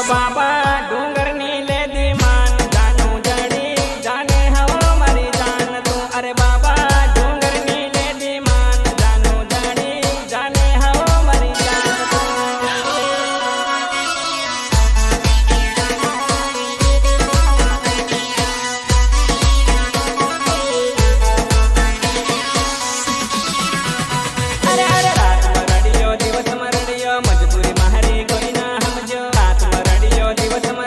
बाबा डूंगर नीले दीमान जानू जड़ी जाने हवा मरी जान तू अरे बाबा डूंगर नीले दीमान जानू जड़ी जाने हवा मरी जान तू अरे अरे रात में रडियो दिवस में रडियो मजबूरी मारी कोई ना समझो रात में रडियो दिवस में